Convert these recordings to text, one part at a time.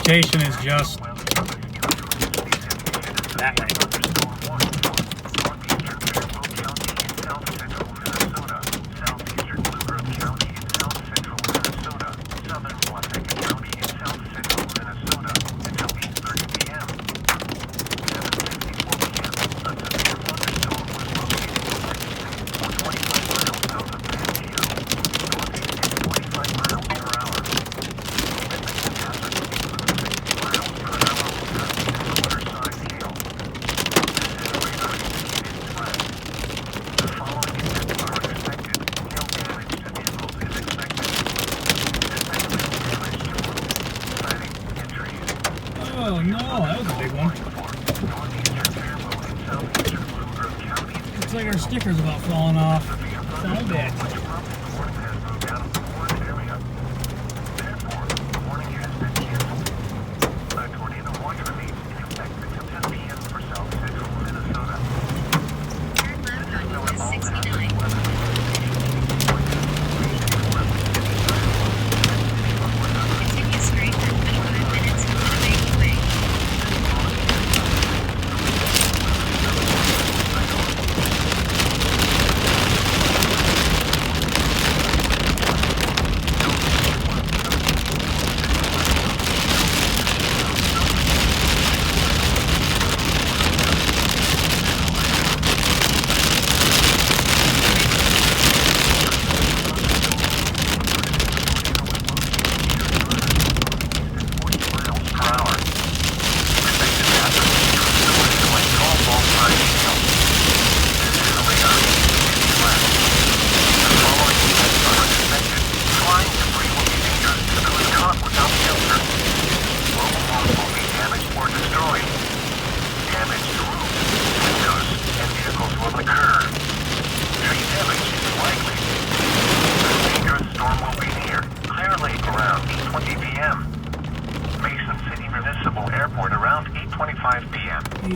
location is just that way. Oh no, that was a big one. Looks like our sticker's about falling off. Son of a bitch.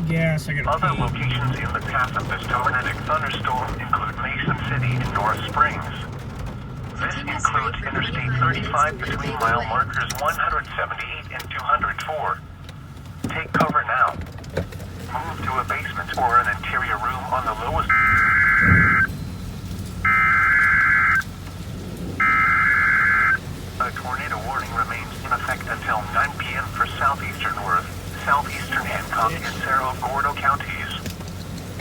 Yes, I got other locations in the path of this tornadic thunderstorm include Mason City and North Springs. This includes Interstate 35 between mile markers 178 and 204. Take cover now. Move to a basement or an interior room on the lowest. A tornado warning remains in effect until 9 p.m. for southeastern Worth, southeastern Hancock, and Cerro Gordo counties.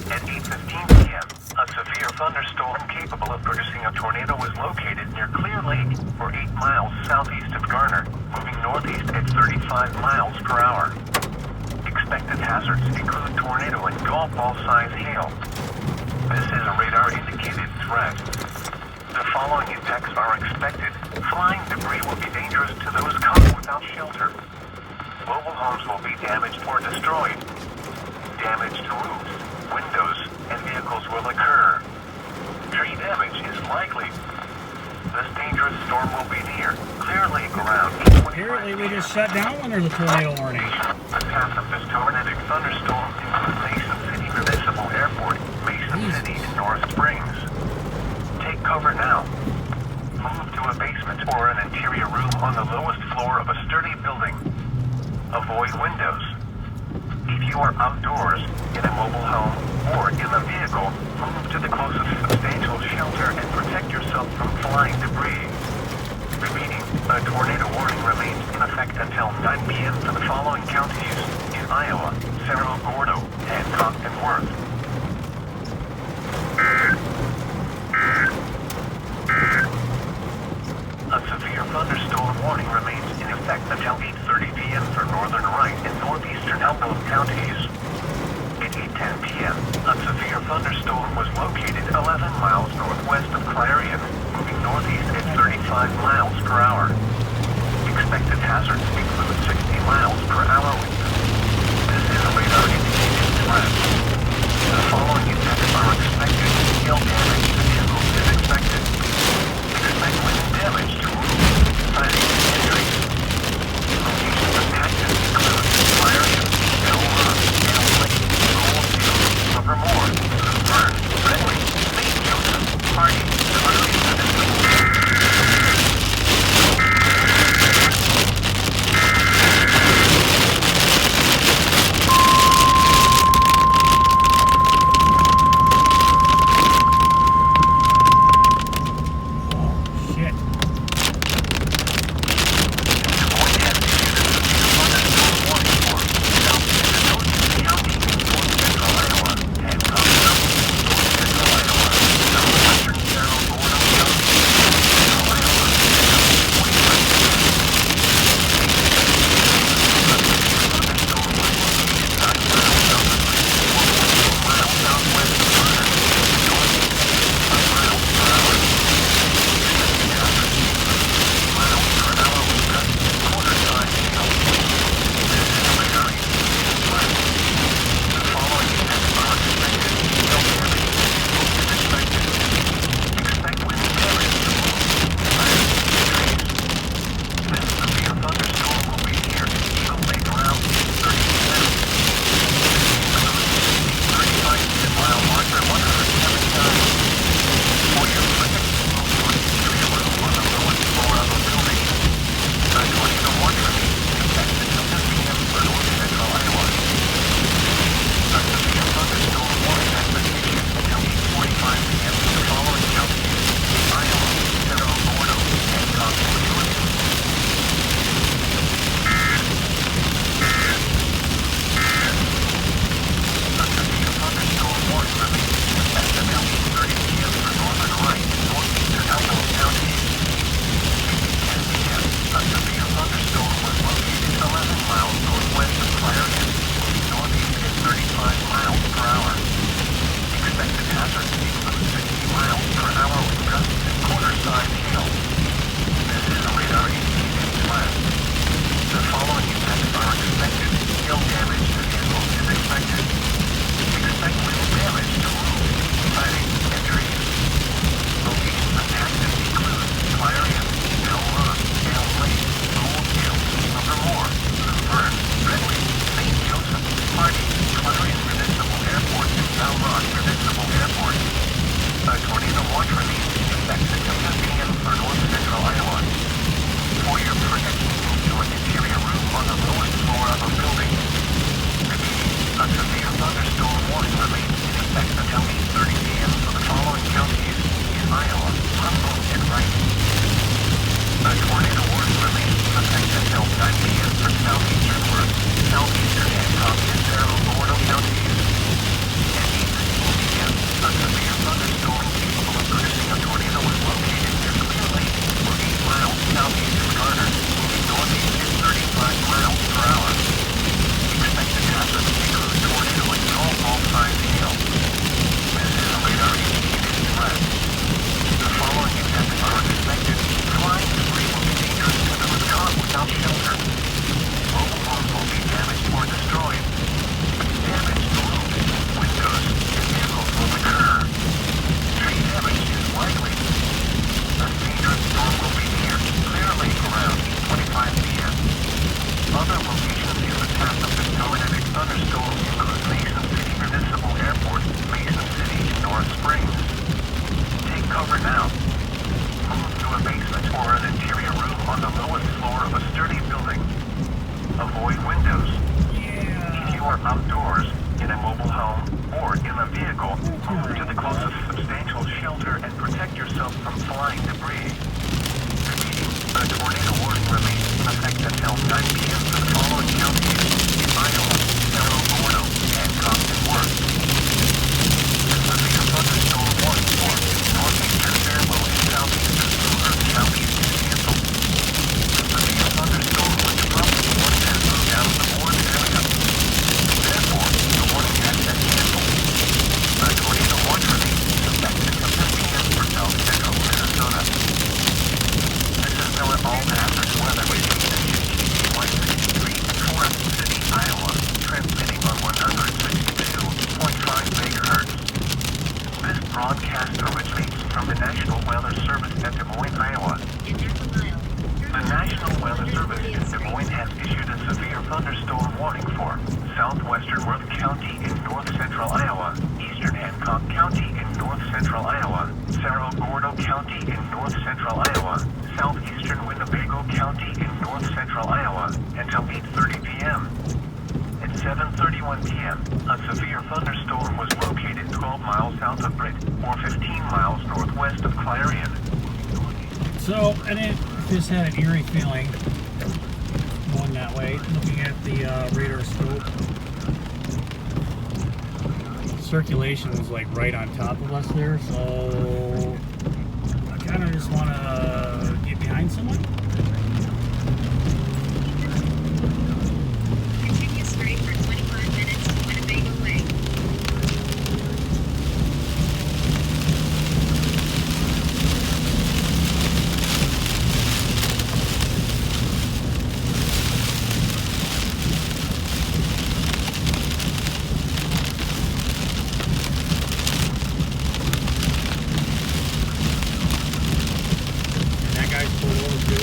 At 8:15 p.m., a severe thunderstorm capable of producing a tornado was located near Clear Lake, or 8 miles southeast of Garner, moving northeast at 35 miles per hour. Expected hazards include tornado and golf ball-size hail. This is a radar-indicated threat. The following impacts are expected. Flying debris will be dangerous to those caught without shelter. Mobile homes will be damaged or destroyed. Damaged roofs, windows, and vehicles will occur. Tree damage is likely. This dangerous storm will be near Clear Lake around 8:25. Apparently we just shut down when there's a tornado warning. The path of this tornadic thunderstorm includes Mason City Municipal Airport, Mason City, and North Springs. Take cover now. Move to a basement or an interior room on the lowest floor of a sturdy building. Avoid windows. If you are outdoors, in a mobile home, or in a vehicle, move to the closest substantial shelter and protect yourself from flying debris. Repeating, a tornado warning remains in effect until 9 p.m. for the following counties in Iowa: Cerro Gordo, Hancock, and Worth. A severe thunderstorm warning remains in effect until 8:30 p.m. for northern Wright and northeastern Elbow counties. At 8:10 p.m., a severe thunderstorm was located 11 miles northwest of Clarion, moving northeast at 35 miles per hour. Expected hazards include 60 miles per hour winds. This is a radar-indicated threat. The following impacts are expected. Hail damage to vehicles is expected. Expect wind damage to roofs, siding, and entries. Locations impacted include Clarion, Elma, Elm Lake, Goldfield, Livermore, Luzerne, Redway, St. Joseph, Hardy, Clearly, and yourself from flying debris. Repeating, a tornado warning remains in effect until 9 p.m. for the following counties: Iowa, Cerro Gordo, Hancock, and Worth. The severe thunderstorm warning for northeastern Faribault and southeastern Seward counties is canceled. The severe thunderstorm which prompted the warning has moved out of the warning area. Therefore, the warning has been canceled. A tornado warning remains in effect until 10 p.m. for south central Minnesota. This is Miller All Hazards Weather Radio Station KT-163 in Forest City, Iowa, transmitting on 162.5 megahertz. This broadcast originates from the National Weather Service at Des Moines, Iowa. The National Weather Service in Des Moines has issued a severe thunderstorm warning for southwestern Worth County in north-central Iowa, eastern Hancock County in north-central Iowa, Cerro Gordo County in north-central Iowa, southeastern Winnebago County in north-central Iowa, until 8:30 p.m. At 7:31 p.m., a severe thunderstorm was located 12 miles south of Britt, or 15 miles northwest of Clarion. So, and it just had an eerie feeling going that way, looking at the radar scope. Circulation was like right on top of us there, so I kind of just want to get behind someone. Continue straight for 25 minutes to Winnebago Way. And that guy's pulled over too.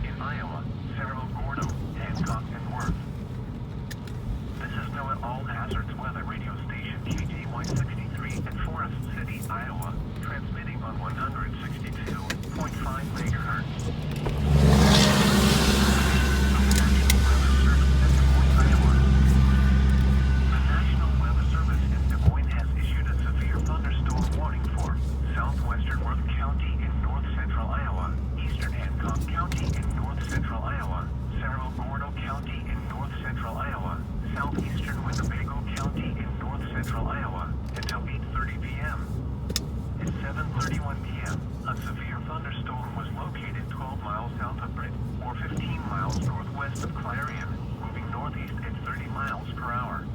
In Iowa, Cerro Gordo, Hancock, and Worth. This is NOAA All Hazards Weather Radio Station KGY63 in Forest City, Iowa, transmitting on 162.5 megahertz. The National Weather Service in Des Moines has issued a severe thunderstorm warning for southwestern Worth County in north central Iowa, eastern Hancock County in north central Iowa, Cerro Gordo County in north central Iowa, southeastern Winnebago County in north central Iowa until 8:30 p.m. At 7:31 p.m., a severe thunderstorm was located 12 miles south of Britt, or 15 miles northwest of Clarion, moving northeast at 30 miles per hour.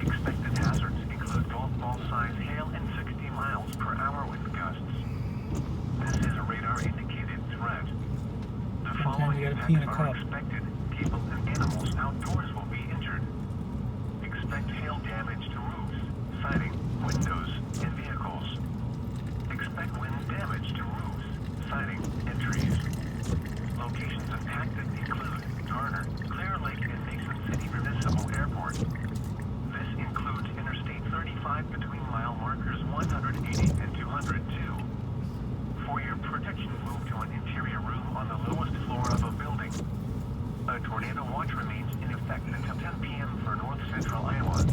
Expected hazards include golf ball size hail and 60 miles per hour wind gusts. This is a radar indicated threat. The following you gotta pee in a impacts are cup. expected. People and animals outdoors will be injured. Expect hail damage to roofs, siding, windows, and vehicles. Expect wind damage to roofs, siding, and trees. Locations impacted include Garner, Clear Lake, and Mason City Municipal Airport. This includes Interstate 35 between mile markers 180 and 202. For your protection, move to an interior room on the lowest floor of a building. A tornado watch remains in effect until 10 p.m. for north central Iowa.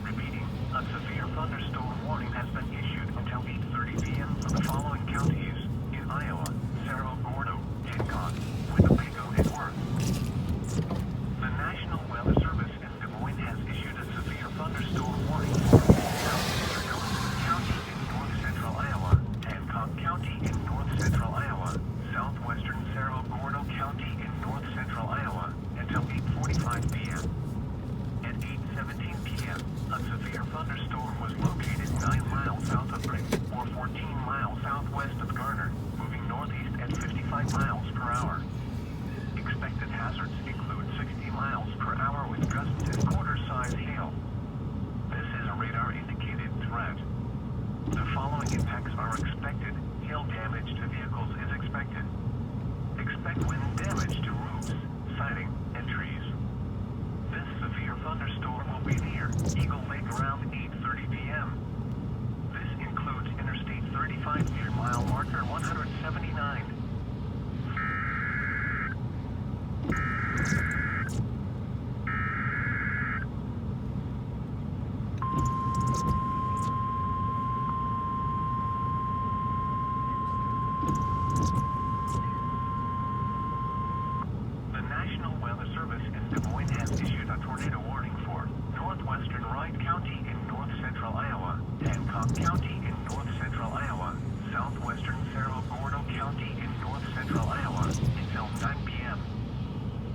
Repeating, a severe thunderstorm warning has been issued until 8:30 p.m. for the following counties in Iowa: Cerro Gordo, Hancock, Winnebago, and Worth. The National Weather Service in Des Moines has issued a severe thunderstorm warning for southeastern County in north central Iowa, Hancock County in north central Iowa, southwestern Cerro Gordo County in north central Iowa until 8:45 p.m. At 8:17 p.m., a severe thunderstorm was located 9 miles south of Brick, or 14 miles southwest of Garner, moving northeast at 55 miles per hour. Expected hazards include 60 miles per hour with gusts and quarter-size hail. This is a radar-indicated threat. The following impacts are expected. Hail damage to vehicles is expected. Expect wind damage to roofs, siding, and trees. This severe thunderstorm will be near Eagle Lake around 8:30 p.m. This includes Interstate 35 near mile marker 179. The National Weather Service in Des Moines has issued a tornado warning for northwestern Wright County in north central Iowa, Hancock County in north central Iowa, southwestern Cerro Gordo County in north central Iowa until 9 p.m.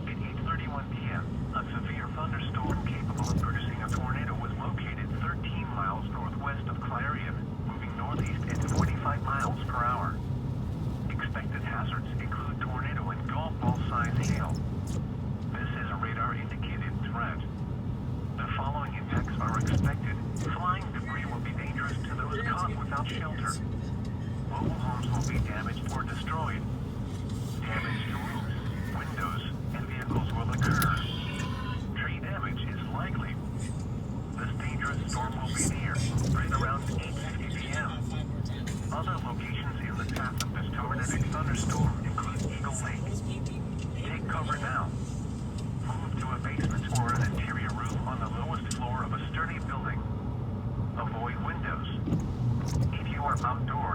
At 8:31 p.m., a severe thunderstorm capable of producing a tornado was located 13 miles northwest of Clarion, moving northeast at 45 miles per hour. Expected hazards include tornado and golf ball size hail. This is a radar indicated threat. The following impacts are expected. Flying debris will be dangerous to those caught without shelter. Mobile homes will be damaged or destroyed. Damage to roofs, windows, and vehicles will occur. Tree damage is likely. This dangerous storm will be near right around 8:50 p.m. Other locations in the path of this tornadic thunderstorm include Eagle Lake. Take cover now. Move to a basement or an interior room on the lowest floor of a sturdy building. Avoid windows. If you are outdoors,